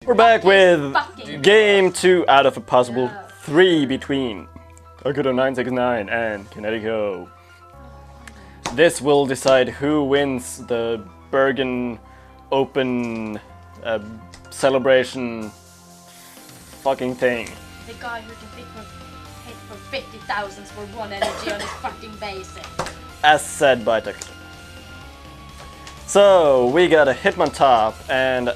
We're back with game 2 out of a possible 3 between Takuto969 and Kenetico. This will decide who wins the Bergen Open celebration fucking thing. The guy who can hit for 50,000 for 1 energy on his fucking basic. As said by Takuto. So we got a Hitman top and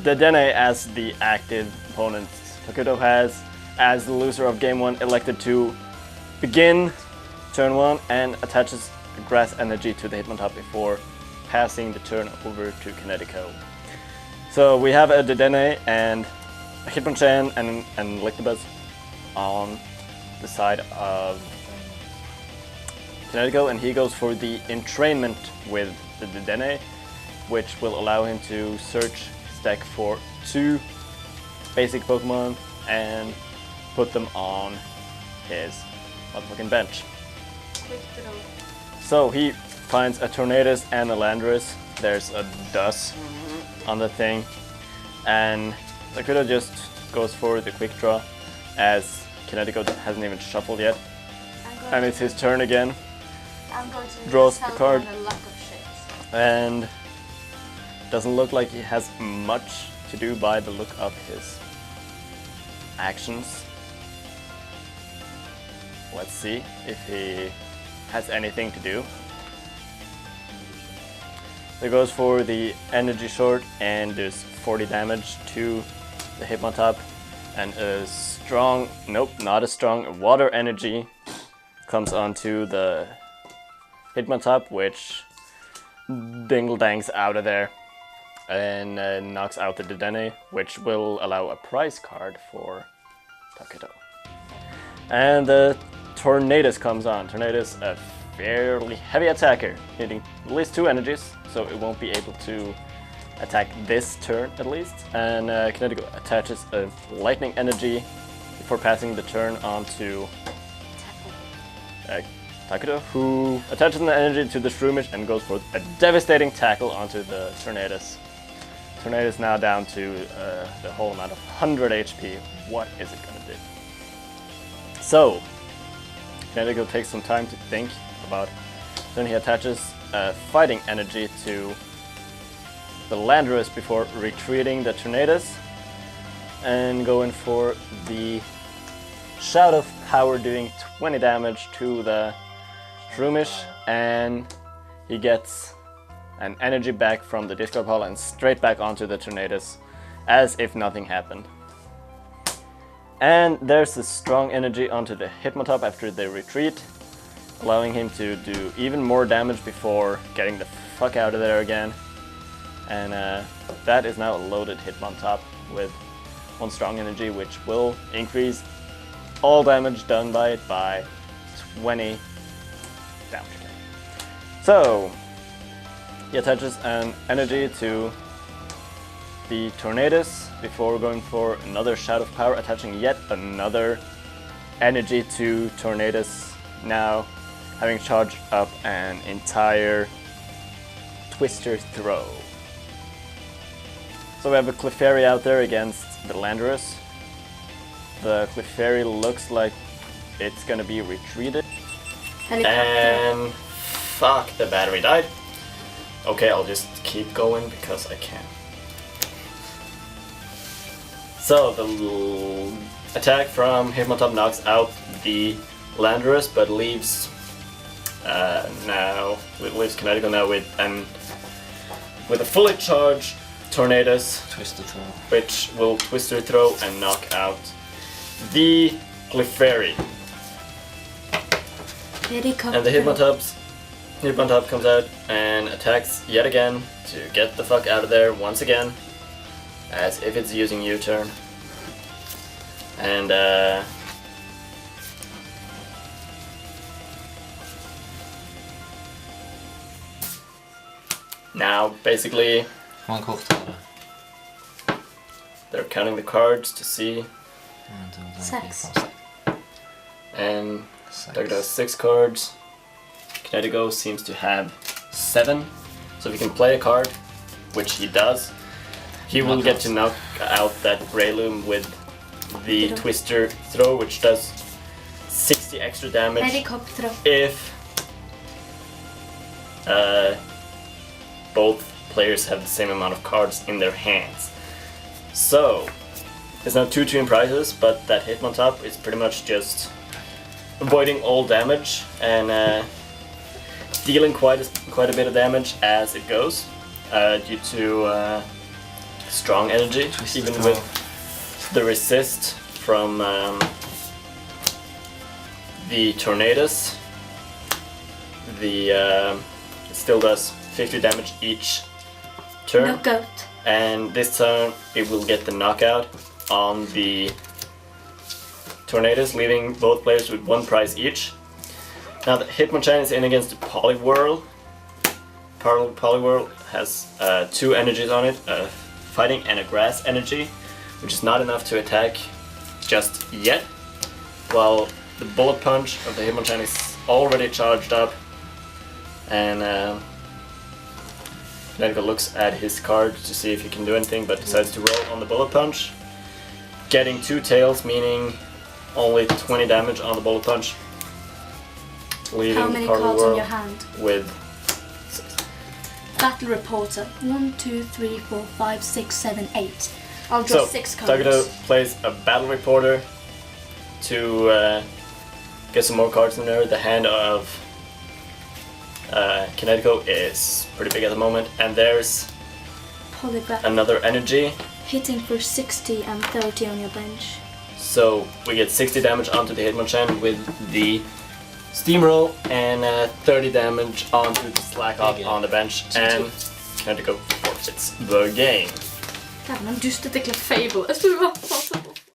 Dedenne as the active opponent. Takuto has, as the loser of game 1, elected to begin turn 1 and attaches grass energy to the Hitman top before passing the turn over to Kenetico. So we have a Dedenne and a Hitmonchan and an Electabuzz on the side of Kenetico, and he goes for the entrainment with the Dedenne, which will allow him to search his deck for 2 basic Pokemon and put them on his motherfucking bench. So he finds a Tornadus and a Landorus. There's a Dus on the thing, and Takuto just goes for the quick draw as Kenetico hasn't even shuffled yet, and it's his turn again. I'm going to draws the card, a lot of shit. and doesn't look like he has much to do by the look of his actions. Let's see if he has anything to do. He goes for the energy short and does 40 damage to the Hitmontop, and a strong, nope, not as strong, water energy comes onto the Hitmontop, which dingle-dangs out of there and knocks out the Dedenne, which will allow a prize card for Takuto. And the Tornadus comes on. Tornadus, a fairly heavy attacker, hitting at least 2 energies, so it won't be able to attack this turn at least. And Kenetico attaches a lightning energy before passing the turn on to Takuto, who attaches an energy to the Shroomish and goes for a devastating tackle onto the Tornadus. Tornadus now down to the whole amount of 100 HP. What is it gonna do? So, Kenetico takes some time to think about. Then he attaches fighting energy to the Landorus before retreating the Tornadus and going for the Shout of Power, doing 20 damage to the Shroomish, and he gets an energy back from the discard pile and straight back onto the Tornadus as if nothing happened. And there's a strong energy onto the Hitmontop after they retreat, allowing him to do even more damage before getting the fuck out of there again. And that is now a loaded Hitmontop with 1 strong energy, which will increase all damage done by it by 20 damage. So he attaches an energy to the Tornadus before going for another Shout of Power, attaching yet another energy to Tornadus, now having charged up an entire Twister Throw. So we have a Clefairy out there against the Landorus. The Clefairy looks like it's gonna be retreated. And fuck, the battery died. Okay, I'll just keep going because I can. So the attack from Hitmontop knocks out the Landorus, but leaves Kenetico now with a fully charged Tornadus, Twister Throw, which will Twister Throw and knock out the Clefairy. And the Hitmontop comes out and attacks yet again to get the fuck out of there once again, as if it's using U-turn. And now basically they're counting the cards to see. 6. And Takuto has 6 cards. Kenetico seems to have 7. So if he can play a card, which he does, he will get to knock out that Breloom with the Twister throw, which does 60 extra damage Helicopter. if both players have the same amount of cards in their hands. So, there's no 2-2 in prizes, but that Hitmontop is pretty much just avoiding all damage and dealing quite a bit of damage as it goes, due to strong energy, even with the resist from the Tornadoes. It still does 50 damage each turn. Knockout. And this turn it will get the knockout on the Tornadoes, leaving both players with 1 prize each. Now the Hitmonchan is in against the Poliwhirl. Poliwhirl has 2 energies on it, a fighting and a grass energy, which is not enough to attack just yet, while the Bullet Punch of the Hitmonchan is already charged up, and Kenetico looks at his card to see if he can do anything, but decides to roll on the Bullet Punch, getting 2 tails, meaning only 20 damage on the Bullet Punch, leaving How many cards in your Poliwhirl hand? with 6. Battle Reporter. 1, 2, 3, 4, 5, 6, 7, 8. I'll draw 6 cards. Takuto plays a Battle Reporter to get some more cards in there. The hand of Kenetico is pretty big at the moment, and there's Polygraph. another energy. Hitting for 60 and 30 on your bench. So we get 60 damage onto the Hitmonchan with the Steamroll, and 30 damage onto the Slack Off on the bench, and Kenetico forfeits the game. Jävlar, du stötte till Fable. Jag tror det var